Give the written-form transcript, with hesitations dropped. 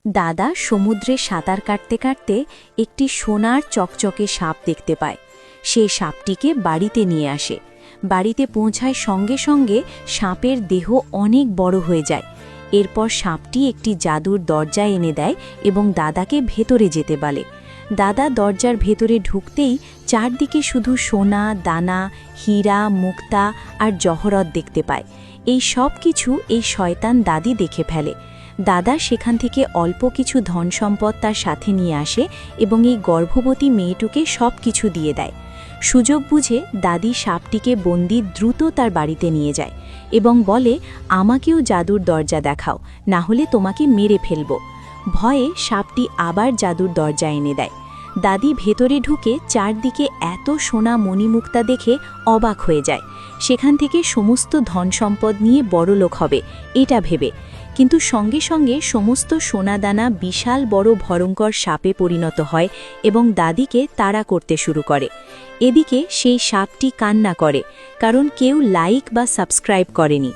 দাদা সমুদ্রে সাঁতার কাটতে কাটতে একটি সোনার চকচকে সাপ দেখতে পায়। সে সাপটিকে বাড়িতে নিয়ে আসে। বাড়িতে পৌঁছায় সঙ্গে সঙ্গে সাপের দেহ অনেক বড় হয়ে যায়। এরপর সাপটি একটি জাদুর দরজা এনে দেয় এবং দাদাকে ভেতরে যেতে বলে। দাদা দরজার ভেতরে ঢুকতেই চারদিকে শুধু সোনা, দানা, হীরা, মুক্তা আর জহরত দেখতে পায়। এই সব কিছু এই শয়তান দাদি দেখে ফেলে। দাদা সেখান থেকে অল্প কিছু ধন সম্পদ তার সাথে নিয়ে আসে এবং এই গর্ভবতী মেয়েটুকে সব কিছু দিয়ে দেয়। সুযোগ বুঝে দাদি সাপটিকে বন্দি দ্রুত তার বাড়িতে নিয়ে যায় এবং বলে, আমাকেও জাদুর দরজা দেখাও, না হলে তোমাকে মেরে ফেলব। ভয়ে সাপটি আবার জাদুর দরজা এনে দেয়। দাদি ভেতরে ঢুকে চারদিকে এত সোনা মণিমুক্তা দেখে অবাক হয়ে যায়। সেখান থেকে সমস্ত ধন সম্পদ নিয়ে বড়লোক হবে এটা ভেবে, কিন্তু সঙ্গে সঙ্গে সমস্ত সোনাদানা বিশাল বড় ভয়ঙ্কর সাপে পরিণত হয় এবং দাদিকে তাড়া করতে শুরু করে। এদিকে সেই সাপটি কান্না করে, কারণ কেউ লাইক বা সাবস্ক্রাইব করেনি।